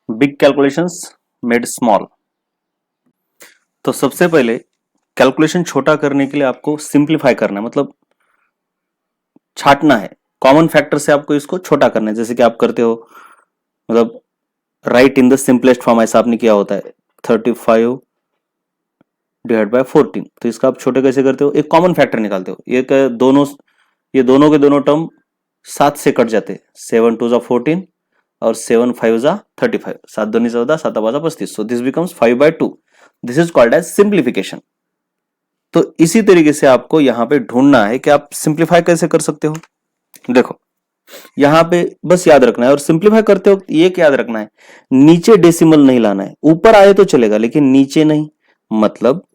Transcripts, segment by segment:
Big calculations made small. तो सबसे पहले कैलकुलेशन छोटा करने के लिए आपको सिंप्लीफाई करना है, मतलब छाटना है। कॉमन फैक्टर से आपको इसको छोटा करना है, जैसे कि आप करते हो, मतलब right in the simplest form, ऐसा आपने किया होता है 35 डिवाइड बाय 14। तो इसका आप छोटे कैसे करते हो, एक कॉमन फैक्टर निकालते हो। ये दोनों के दोनों टर्म 7 से कट जाते हैं। 7 2 जा 14 और 7 5 जा 35, 7 दूनी 14, 7 5 35। So this becomes 5/2। This is called as simplification. तो इसी तरीके से आपको यहां पे ढूंढना है कि आप सिंप्लीफाई कैसे कर सकते हो। देखो, यहां पे बस याद रखना है, और सिंप्लीफाई करते वक्त ये याद रखना है, नीचे डेसिमल नहीं लाना है। ऊपर आए तो चलेगा लेकिन नीचे नहीं। मतलब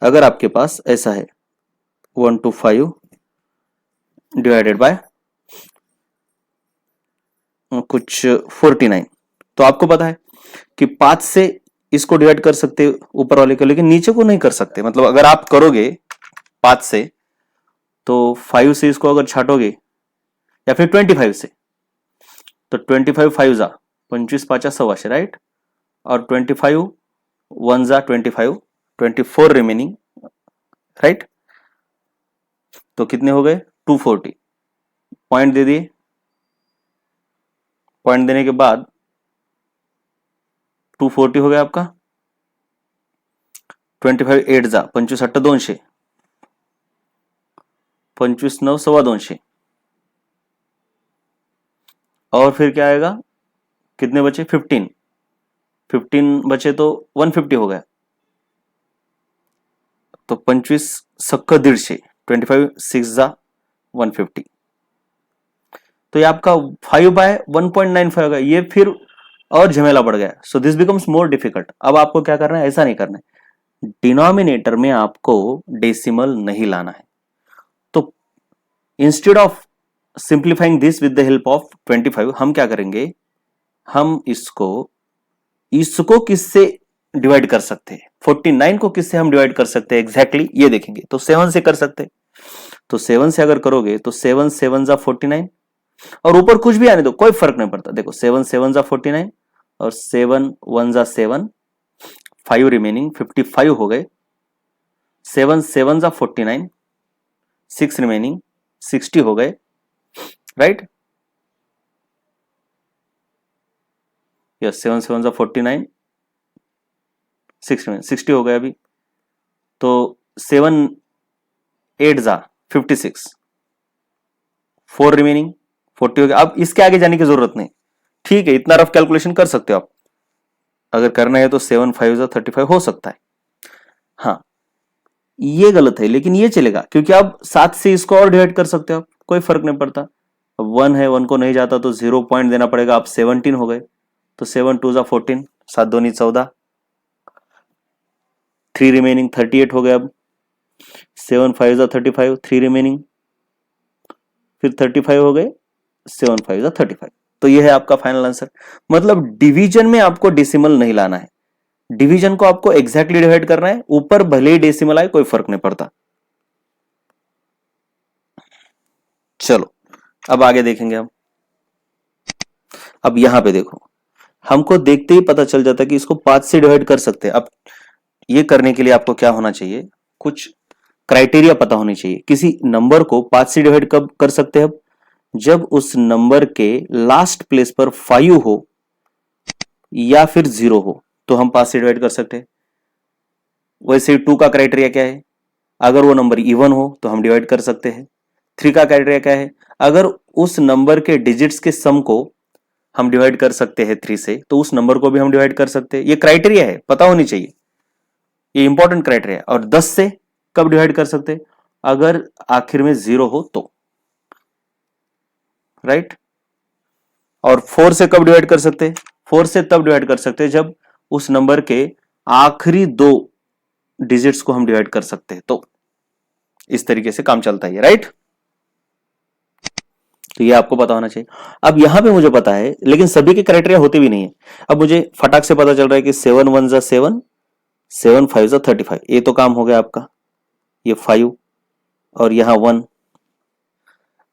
अगर आपके पास ऐसा है 125 डिवाइडेड बाय कुछ 49, तो आपको पता है कि 5 से इसको डिवाइड कर सकते ऊपर वाले को, लेकिन नीचे को नहीं कर सकते। मतलब अगर आप करोगे 5 से, तो 5 से इसको अगर छाटोगे, या फिर 25 से, तो 25 5 जा 25 5 1600, राइट। और 25 1 जा 25, 24 रिमेनिंग, राइट। तो कितने हो गए 240। पॉइंट दे दिए। पॉइंट देने के बाद 240 हो गया आपका। 25 8 जा 25 8 200, 25 9 सव्वा 200। और फिर क्या आएगा, कितने बचे 15, 15 बचे तो 150 हो गया। तो 25 सक्क 150, 25 6 जा 150। तो ये आपका 5/1.95 होगा। ये फिर और झमेला बढ़ गया। सो दिस बिकम्स मोर डिफिकल्ट। अब आपको क्या करना है, ऐसा नहीं करना है, डिनोमिनेटर में आपको डेसिमल नहीं लाना है। तो instead of simplifying this with the help of 25, हम क्या करेंगे, हम इसको किससे डिवाइड कर सकते हैं, 49 को किससे हम डिवाइड कर सकते हैं एग्जैक्टली ये देखेंगे। तो 7 से कर सकते हैं। तो 7 से अगर करोगे तो 7 7 जा 49, और ऊपर कुछ भी आने दो, कोई फर्क नहीं पड़ता। देखो 7 7 जा 49 और 7 1 जा 7, 5 रिमेनिंग 55 हो गए। 7 7 जा 49, 6 रिमेनिंग 60 हो गए, राइट। यस, 7 7 जा 49, 6 रिमेनिंग 60 हो गए अभी। तो 7 8 जा 56, 4 रिमेनिंग 40 हो गया। अब इसके आगे जाने की जरूरत नहीं, ठीक है, इतना रफ कैलकुलेशन कर सकते हो आप। अगर करना है तो 7 5 जा 35 हो सकता है। हाँ, ये गलत है लेकिन ये चलेगा, क्योंकि आप 7 से इसको और डिवाइड कर सकते हो आप, कोई फर्क नहीं पड़ता। अब 1 है, 1 को नहीं जाता तो 0 पॉइंट देना पड़ेगा। आप 17 हो गए। तो 7 2 जा 14, 7 दूनी 14, 3 रिमेनिंग 38 हो गए। अब 7 5 जा 35, 3 रिमेनिंग, फिर 35 हो गए। 7 5 जा 35। तो ये है आपका फाइनल आंसर। मतलब डिवीजन में आपको डेसिमल नहीं लाना है, डिवीजन को आपको एग्जैक्टली डिवाइड करना है। ऊपर भले ही डेसिमल आए कोई फर्क नहीं पड़ता। चलो अब आगे देखेंगे हम। अब यहां पे देखो, हमको देखते ही पता चल जाता है कि इसको 5 से डिवाइड कर सकते हैं। अब ये करने के लिए आपको क्या होना चाहिए, कुछ क्राइटेरिया पता होनी चाहिए। किसी नंबर को 5 से डिवाइड कब कर सकते हैं, अब जब उस नंबर के लास्ट प्लेस पर 5 हो या फिर 0 हो, तो हम 5 से डिवाइड कर सकते हैं। वैसे 2 का क्राइटेरिया क्या है, अगर वो नंबर इवन हो तो हम डिवाइड कर सकते हैं। 3 का क्राइटेरिया क्या है, अगर उस नंबर के डिजिट्स के सम को हम डिवाइड कर सकते हैं 3 से, तो उस नंबर को भी हम डिवाइड कर सकते हैं। ये क्राइटेरिया है, पता होनी चाहिए, ये इंपॉर्टेंट क्राइटेरिया। और 10 से कब डिवाइड कर सकते हैं, अगर आखिर में 0 हो तो, राइट। और 4 से कब डिवाइड कर सकते हैं, 4 से तब डिवाइड कर सकते हैं जब उस नंबर के आखिरी 2 डिजिट्स को हम डिवाइड कर सकते हैं। तो इस तरीके से काम चलता है, राइट। तो ये आपको पता होना चाहिए। अब यहां पे मुझे पता है, लेकिन सभी के क्राइटेरिया होते भी नहीं है। अब मुझे फटाक से पता चल रहा है कि 7 1 जा 7, 7 5 जा 35, ये तो काम हो गया आपका। ये 5 और यहां 1।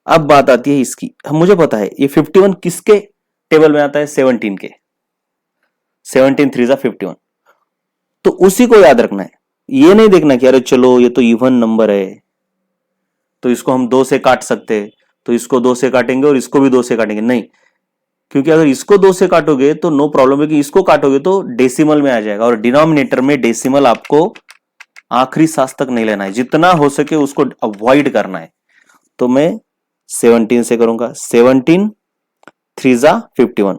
अब बात आती है इसकी, मुझे पता है ये 51 किसके टेबल में आता है, 17 के। 17 3 जा 51। तो उसी को याद रखना है, ये नहीं देखना कि अरे चलो ये तो इवन नंबर है तो इसको हम 2 से काट सकते हैं, तो इसको 2 से काटेंगे और इसको भी 2 से काटेंगे, नहीं। क्योंकि अगर इसको 2 से काटोगे तो नो प्रॉब्लम है, कि इसको काटोगे तो डेसिमल में आ जाएगा, और डिनोमिनेटर में डेसिमल आपको आखिरी सांस तक नहीं लेना है, जितना हो सके उसको अवॉइड करना है। तो मैं 17 से करूंगा, 17 3 जा 51।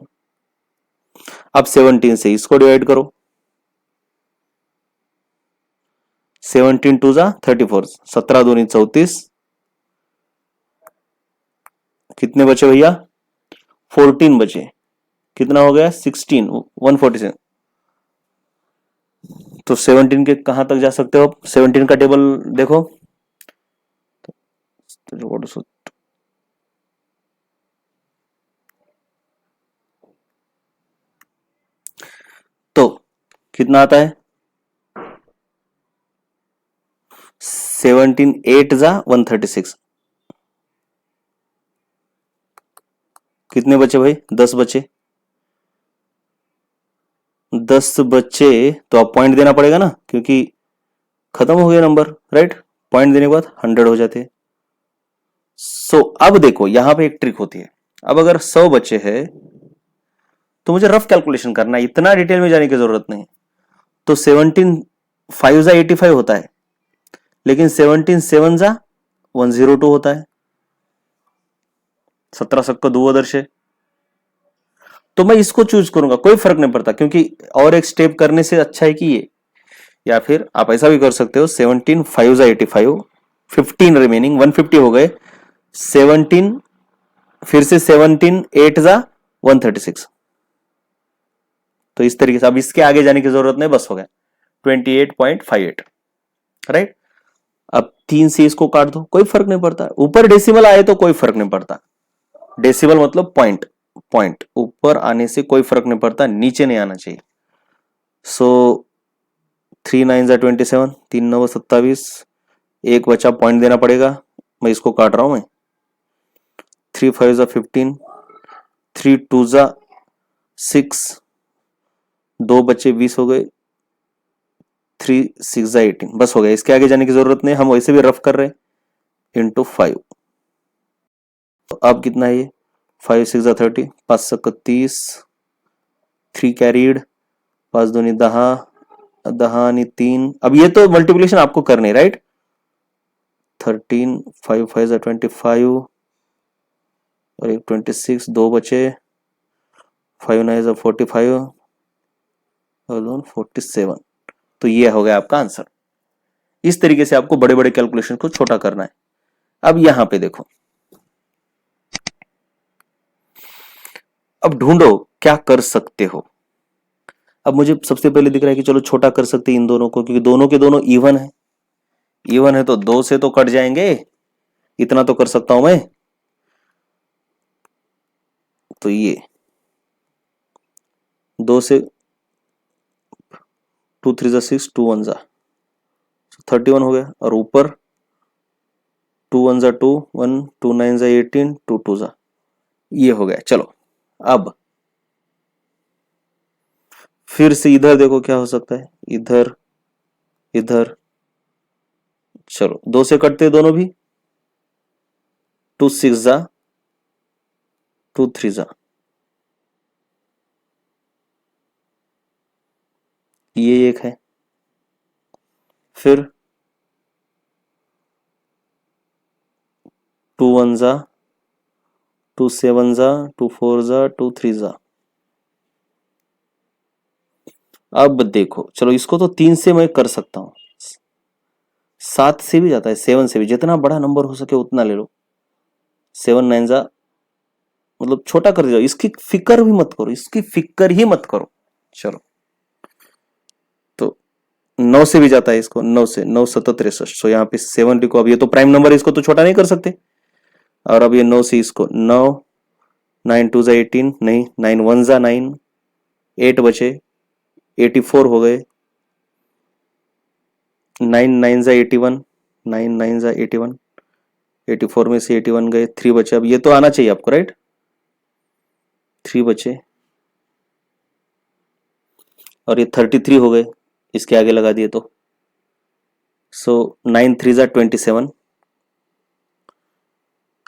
अब 17 से इसको डिवाइड करो, 17 2 जा 34, 17 दूनी 34, कितने बचे भैया, 14 बचे, कितना हो गया 16, 147। तो 17 के कहां तक जा सकते हो आप, 17 का टेबल देखो, तो कितना आता है, 17 8 जा 136, कितने बचे भाई, 10 बचे, 10 बचे तो अब पॉइंट देना पड़ेगा ना, क्योंकि खत्म हो गया नंबर, राइट। पॉइंट देने के बाद 100 हो जाते हैं। सो अब देखो यहां पे एक ट्रिक होती है, अब अगर 100 बचे हैं तो मुझे रफ कैलकुलेशन करना है, इतना डिटेल में जाने की जरूरत नहीं। तो 17 5 जा 85 होता है, लेकिन 17 7 जा 102 होता है, 17 सबको दो दर्शे। तो मैं इसको चूज करूंगा, कोई फर्क नहीं पड़ता, क्योंकि और एक स्टेप करने से अच्छा है कि ये, या फिर आप ऐसा भी कर सकते हो, 17 5 जा 85, 15 रिमेनिंग 150 हो गए, 17 फिर से 17 8 जा 136। तो इस तरीके से, अब इसके आगे जाने की जरूरत नहीं, बस हो गया 28.58, राइट। अब 3 से इसको काट दो, कोई फर्क नहीं पड़ता, ऊपर डेसिमल आए तो कोई फर्क नहीं पड़ता, डेसिमल मतलब पॉइंट, पॉइंट ऊपर आने से कोई फर्क नहीं पड़ता, नीचे नहीं आना चाहिए। सो 3 9 जा 27, 3 9 27, एक बचा, पॉइंट देना पड़ेगा, मैं इसको काट रहा हूं मैं, 3 5 जा 15, 3 2 जा 6, दो बच्चे 20 हो गए, 3 6 जा 18, बस हो गया, इसके आगे जाने की जरूरत नहीं, हम वैसे भी रफ कर रहे हैं, इंटू 5। तो अब कितना है ये, 5 6 जा 30, 5 सक 30, 3 कैरीड, 5 दूनी 10, 10 आणि 3, अब ये तो मल्टीप्लिकेशन आपको करनी, राइट। 13 5 5 जा 25 और एक 26, दो बचे, 5 9 जा 45 और 2 47। तो ये हो गया आपका आंसर। इस तरीके से आपको बड़े बड़े कैलकुलेशन को छोटा करना है। अब यहां पे देखो, अब ढूंढो क्या कर सकते हो। अब मुझे सबसे पहले दिख रहा है कि चलो छोटा कर सकते हैं इन दोनों को, क्योंकि दोनों के दोनों इवन है, इवन है तो 2 से तो कट जाएंगे, इतना तो कर सकता हूं मैं। तो ये 2 से 2 3 जा 6, 2 1 जा 31 हो गया, और ऊपर 2 1 जा 2 1, 2 9 जा 18, 2 2 जा, ये हो गया। चलो अब फिर से इधर देखो क्या हो सकता है, इधर इधर, चलो 2 से कटते हैं दोनों भी, 2 6 जा 2 3 जा, ये एक है, फिर 2 1 जा 2 7 जा 2 4 जा 2 3 जा। अब देखो चलो इसको तो 3 से मैं कर सकता हूं, 7 से भी जाता है, 7 से भी, जितना बड़ा नंबर हो सके उतना ले लो, 7 9 जा, मतलब छोटा कर जाओ, इसकी फिक्र भी मत करो, इसकी फिक्र ही मत करो। चलो तो 9 से भी जाता है, इसको 9 से 9 7 63, सो यहाँ पे 7 लिखो, अब ये तो प्राइम नंबर है, इसको तो छोटा नहीं कर सकते, और अब ये 9 से इसको 9, 9 2 जा 18, नहीं 9 1 जा 9, 8 बचे, 84 हो गए, 9 9 जा 81, 9 9 जा 81, 84 में से 81 गए, 3 बचे, अब ये तो आना चाहिए आपको, राइट। 3 बचे, और ये 33 हो गए, इसके आगे लगा दिए तो। सो 9 3 जा 27।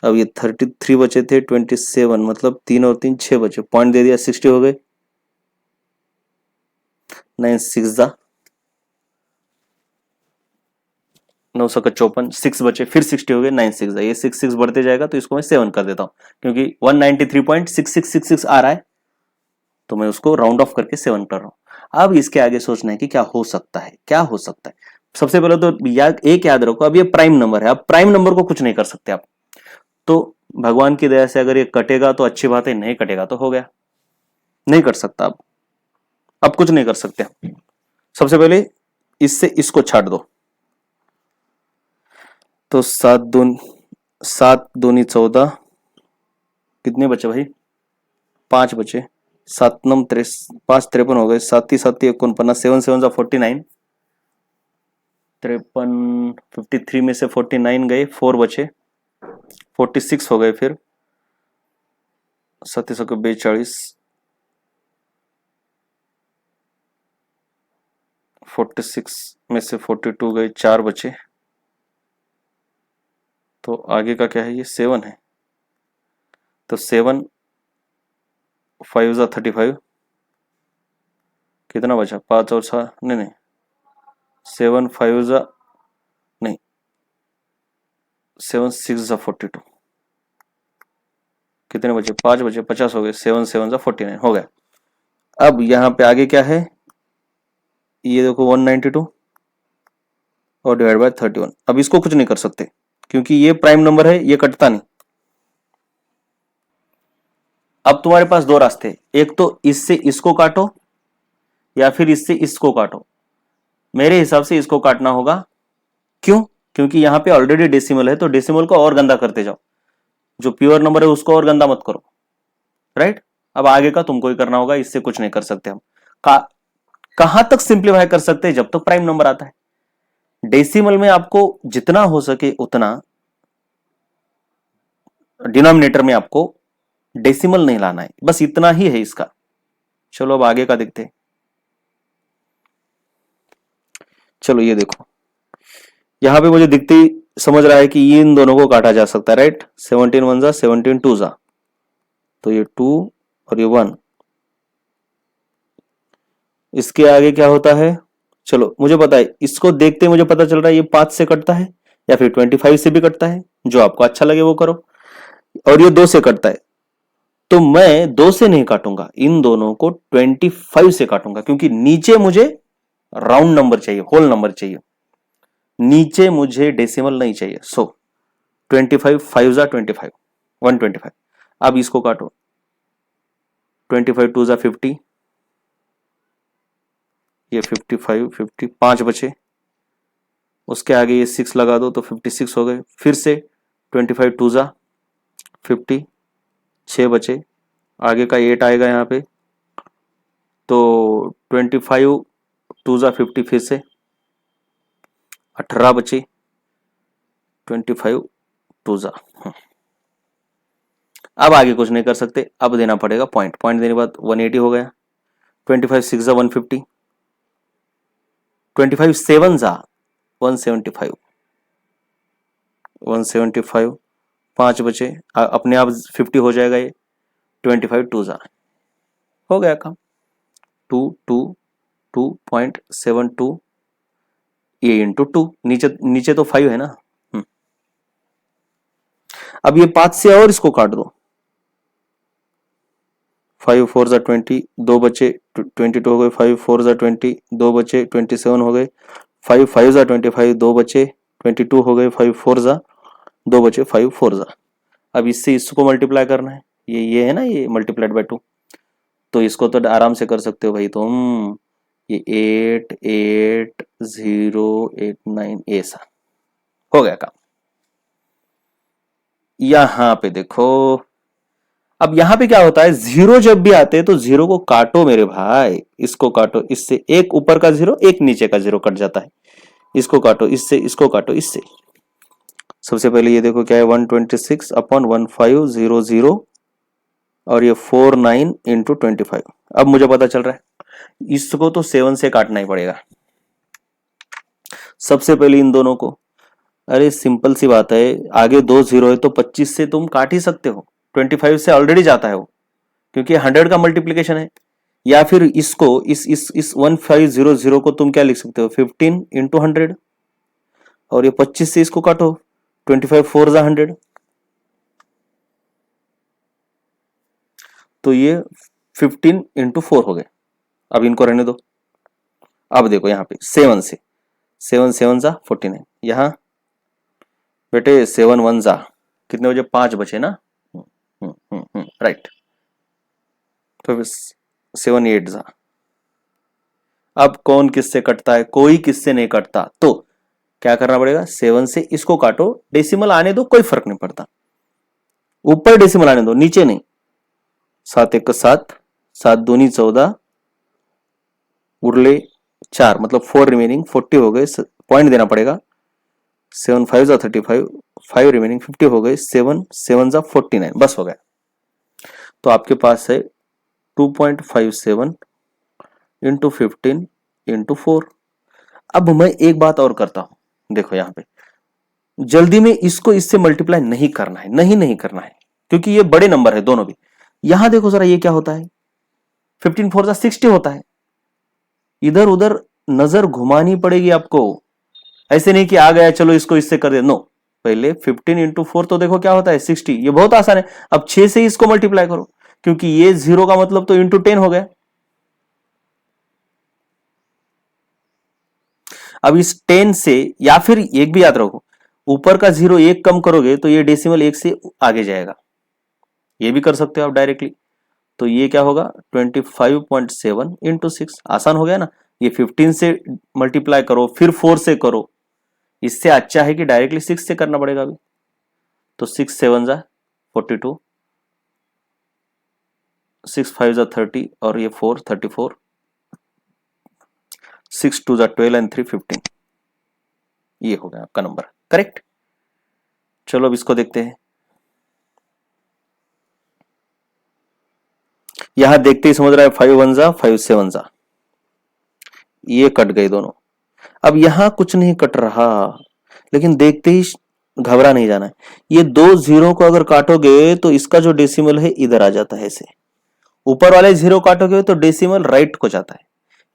अब ये 33 बचे थे, 27 मतलब 3 और 3 6 बचे, पॉइंट दे दिया, 60 हो गए। 9 6 जा 9 सौ का 54, 6 बचे, फिर 60 हो गए, 9 6 जा, ये 6 6 बढ़ते जाएगा तो इसको मैं 7 कर देता हूँ, क्योंकि 193.6666 आ रहा है तो मैं उसको राउंड ऑफ करके 7 कर रहा हूँ। अब इसके आगे सोचना है कि क्या हो सकता है, क्या हो सकता है। सबसे पहले तो एक याद रखो, अब ये प्राइम नंबर है, अब प्राइम नंबर को कुछ नहीं कर सकते आप, तो भगवान की दया से अगर ये कटेगा तो अच्छी बात है, नहीं कटेगा तो हो गया, नहीं कट सकता। अब कुछ नहीं कर सकते। सबसे पहले इससे इसको छाट दो, तो 7 दूनी 14, कितने बचे भाई, 5 बचे, 7 9 5 53 हो गए, 7 7 49, 7 7 49, 53 53 में से 49 गए, 4 बचे, 46 हो गए, फिर 37 को 42, 46 में से 42 गए, 4 बचे, तो आगे का क्या है, ये 7 है, तो 7 5 जा 35, कितना बचा, 5 और 6, नहीं 7 5 जा नहीं 7 6 जा 42, कितने बचे, 5 बचे, 50 हो गए, 7 7 जा 49 हो गया। अब यहाँ पे आगे क्या है, ये देखो 192 और डिवाइड बाय 31। अब इसको कुछ नहीं कर सकते क्योंकि ये प्राइम नंबर है, ये कटता नहीं। अब तुम्हारे पास दो रास्ते, एक तो इससे इसको काटो या फिर इससे इसको काटो। मेरे हिसाब से इसको काटना होगा, क्यों, क्योंकि यहाँ पे ऑलरेडी डेसिमल है, तो डेसिमल को और गंदा करते जाओ, जो प्योर नंबर है उसको और गंदा मत करो, राइट। अब आगे का तुमको ही करना होगा, इससे कुछ नहीं कर सकते हम। कहां तक सिंप्लीफाई कर सकते हैं, जब तक प्राइम नंबर आता है। डेसिमल में आपको जितना हो सके उतना, डिनोमिनेटर में आपको डेसिमल नहीं लाना है, बस इतना ही है इसका। चलो अब आगे का देखते हैं। चलो ये देखो, यहां पे मुझे दिखते ही समझ रहा है कि ये इन दोनों को काटा जा सकता है, राइट। 17 1 जा 17 2 जा, तो ये 2 और ये 1, इसके आगे क्या होता है, चलो मुझे पता है, इसको देखते मुझे पता चल रहा है ये 5 से कटता है या फिर 25 से भी कटता है, जो आपको अच्छा लगे वो करो। और ये 2 से कटता है, तो मैं 2 से नहीं काटूंगा, इन दोनों को 25 से काटूंगा, क्योंकि नीचे मुझे राउंड नंबर चाहिए, होल नंबर चाहिए, नीचे मुझे डेसिमल नहीं चाहिए। सो 25 5 जा 25, 125। अब इसको काटो, 25 2 जा 50, ये 55 50, 5 बचे, उसके आगे ये 6 लगा दो तो 56 हो गए, फिर से 25 2 जा 50, 6 बचे, आगे का 8 आएगा यहाँ पे, तो 25 2 जा 50, फिर से 18 बचे, 25 2 जा। अब आगे कुछ नहीं कर सकते, अब देना पड़ेगा पॉइंट, पॉइंट देने के बाद 180 हो गया, 25 6 जा 150, 25 7 जा 175, 175, 5 बचे, अपने आप 50 हो जाएगा ये, 25 2 जा, हो गया काम। 2 2 2.72 ये इंटू 2, नीचे तो 5 है ना। अब ये 5 से और इसको काट दो, 5 4 जा 20, 2 बचे, 22 हो गए, 5 4 जा 20, 2 बचे, 27 हो गए, 5 5 जा 25, 2 बचे, 22 हो गए, 5 4 जा 2 बचे, 5 4 जा। अब इससे इसको मल्टीप्लाई करना है, ये है ना, ये मल्टीप्लाइड बाय 2, तो इसको तो आराम से कर सकते हो भाई तुम, ये 8 8 0 8 9 ऐसा हो गया काम। यहां पे देखो, अब यहां पे क्या होता है, जीरो जब भी आते हैं तो जीरो को काटो मेरे भाई, इसको काटो, इससे एक ऊपर का जीरो एक नीचे का जीरो कट जाता है, इसको काटो, इससे इसको काटो, इससे। सबसे पहले ये देखो क्या है, 126 अपॉन 1500 और ये 49 इंटू 25। अब मुझे पता चल रहा है इसको तो 7 से काटना ही पड़ेगा। सबसे पहले इन दोनों को, अरे सिंपल सी बात है, आगे 2 जीरो है तो 25 से तुम काट ही सकते हो, 25 से ऑलरेडी जाता है वो, क्योंकि 100 का मल्टीप्लीकेशन है। या फिर इसको इस 1500 को तुम क्या लिख सकते हो, 15 इंटू 100, और ये 25 से इसको काटो, 25 4 जा 100, तो ये 15 इंटू 4 हो गए। अब इनको रहने दो। अब देखो यहाँ पे 7 से, 7 7 जा 49, यहाँ बेटे 7 1 जा कितने बजे, 5 बचे ना, राइट। तो 7 8 जा, अब कौन किससे कटता है, कोई किससे नहीं कटता, तो क्या करना पड़ेगा, 7 से इसको काटो, डेसिमल आने दो, कोई फर्क नहीं पड़ता, ऊपर डेसिमल आने दो, नीचे नहीं। 7 1 7, 7 दूनी 14, उरले 4, मतलब 4 रिमेनिंग, 40 हो गए, पॉइंट देना पड़ेगा। 7 5 जा 35, 5 रिमेनिंग, 50 हो गए, 7 7 जा 49, बस हो गया। तो आपके पास है 2.57 इंटू 15 इंटू 4। अब मैं एक बात और करता हूं, देखो यहां पे जल्दी में इसको इससे मल्टीप्लाई नहीं करना है, नहीं करना है, क्योंकि ये बड़े नंबर है दोनों भी। यहां देखो जरा ये क्या होता है, 15 4 जा 60 होता है। इधर उधर नजर घुमानी पड़ेगी आपको, ऐसे नहीं कि आ गया चलो इसको इससे कर दे, नो, पहले 15 इंटू 4 तो देखो क्या होता है 60, ये बहुत आसान है। अब 6 से इसको मल्टीप्लाई करो, क्योंकि ये 0 का मतलब तो इंटू 10 हो गया। अब इस 10 से, या फिर एक भी याद रखो, ऊपर का 0 एक कम करोगे तो ये डेसिमल 1 से आगे जाएगा, ये भी कर सकते हो आप डायरेक्टली। तो ये क्या होगा 25.7 इंटू 6, आसान हो गया ना। ये 15 से मल्टीप्लाई करो फिर 4 से करो, इससे अच्छा है कि डायरेक्टली 6 से करना पड़ेगा अभी। तो 6 7 जा 42, 6 5 जा 30, और ये 4 34, 6 2 जा 12 एंड 3 15, ये हो गया आपका नंबर करेक्ट। चलो अब इसको देखते हैं। यहां देखते ही समझ रहा है 5 1 जा 5 7 जा, ये कट गए दोनों। अब यहां कुछ नहीं कट रहा, लेकिन देखते ही घबरा नहीं जाना है। ये 2 जीरो को अगर काटोगे तो इसका जो डेसिमल है इधर आ जाता है, ऐसे ऊपर वाले 0 काटोगे तो डेसिमल राइट को जाता है,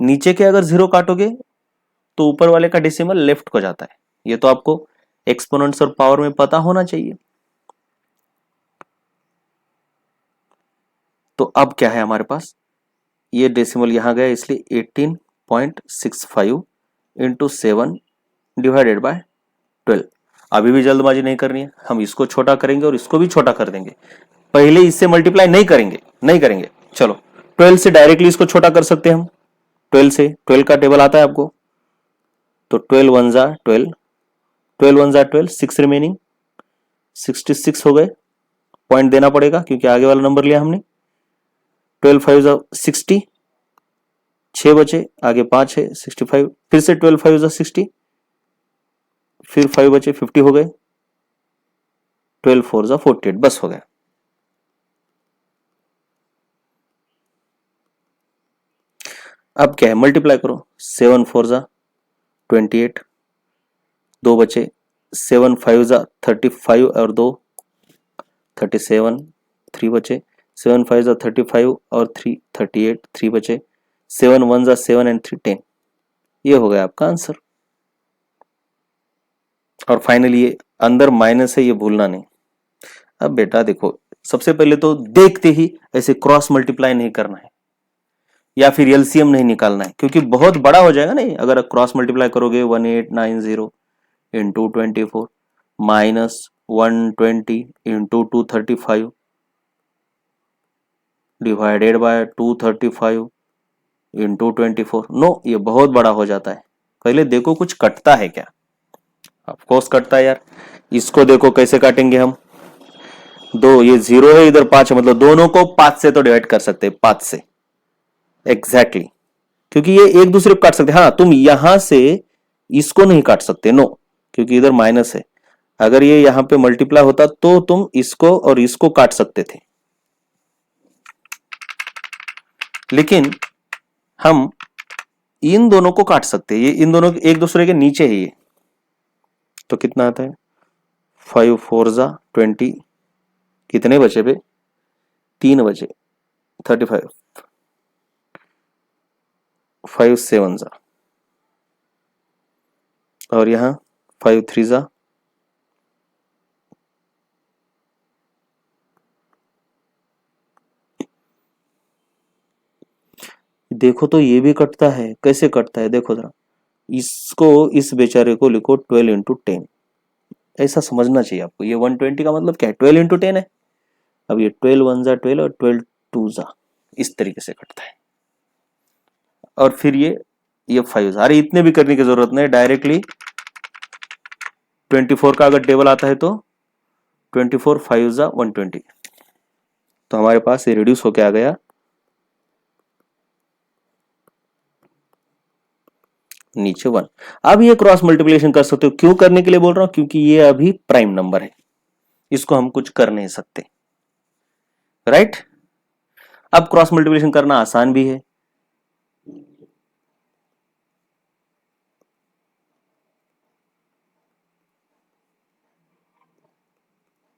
नीचे के अगर 0 काटोगे तो ऊपर वाले का डेसिमल लेफ्ट को जाता है। ये तो आपको एक्सपोनेंट्स और पावर में पता होना चाहिए। तो अब क्या है हमारे पास, ये डेसिमल यहां गया इसलिए 18.65 इंटू 7 डिवाइडेड बाय 12। अभी भी जल्दबाजी नहीं करनी है, हम इसको छोटा करेंगे और इसको भी छोटा कर देंगे, पहले इससे मल्टीप्लाई नहीं करेंगे। चलो 12 से डायरेक्टली इसको छोटा कर सकते हैं हम, 12 से, 12 का टेबल आता है आपको, तो 12 1 जा 12, 12 1 जा 12, 6 रिमेनिंग, 66 हो गए, पॉइंट देना पड़ेगा क्योंकि आगे वाला नंबर लिया हमने। 12 5 जा 60, 6 बचे, आगे 5 है 65, फिर से 12 5 जा 60, फिर 5 बचे 50 हो गए, 12 4 जा 48, बस हो गया। अब क्या है, मल्टीप्लाई करो, 7 4 जा 28, 2 बचे, 7 5 जा 35 और 2 37, 3 बचे, 7 5 जा 35 और 3 38, 3 बचे, 7 1 जा 7 एंड 3 10, ये हो गया आपका आंसर। और फाइनली ये अंदर माइनस है, ये भूलना नहीं। अब बेटा देखो, सबसे पहले तो देखते ही ऐसे क्रॉस मल्टीप्लाई नहीं करना है या फिर एलसीएम नहीं निकालना है, क्योंकि बहुत बड़ा हो जाएगा नहीं। अगर क्रॉस मल्टीप्लाई करोगे 1890 into 24 minus 120 into 235 divided by 235 into 24, no, ये बहुत बड़ा हो जाता है। पहले देखो कुछ कटता है क्या, ऑफकोर्स कटता है यार। इसको देखो कैसे काटेंगे हम, दो, ये 0 है इधर 5 है, मतलब दोनों को 5 से तो डिवाइड कर सकते हैं, 5 से एग्जैक्टली क्योंकि ये एक दूसरे को काट सकते हैं। हाँ, तुम यहां से इसको नहीं काट सकते, नो, क्योंकि इधर माइनस है। अगर ये यहां पे मल्टीप्लाई होता तो तुम इसको और इसको काट सकते थे, लेकिन हम इन दोनों को काट सकते हैं, ये इन दोनों एक दूसरे के नीचे है ये, तो कितना आता है 5 4 जा 20, कितने बचे पे 3 बचे 35, 5 7 जा, और यहां 5 3 जा, देखो तो ये भी कटता है, कैसे कटता है देखो जरा, इसको इस बेचारे को लिखो 12 इंटू 10, ऐसा समझना चाहिए आपको। ये 120 का मतलब क्या है 12 इंटू 10 है। अब ये 12 1 जा 12 और 12 2 जा, इस तरीके से कटता है। और फिर ये 5 जा, अरे इतने भी करने की जरूरत नहीं, डायरेक्टली 24 का अगर टेबल आता है तो 24 5 जा 120, तो हमारे पास ये रिड्यूस होके आ गया नीचे 1। अब ये क्रॉस मल्टीप्लिकेशन कर सकते हो, क्यों करने के लिए बोल रहा हूं, क्योंकि ये अभी प्राइम नंबर है, इसको हम कुछ कर नहीं सकते, राइट। अब क्रॉस मल्टीप्लिकेशन करना आसान भी है,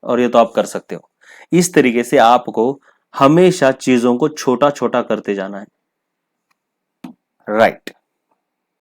और ये तो आप कर सकते हो। इस तरीके से आपको हमेशा चीजों को छोटा छोटा करते जाना है, राइट।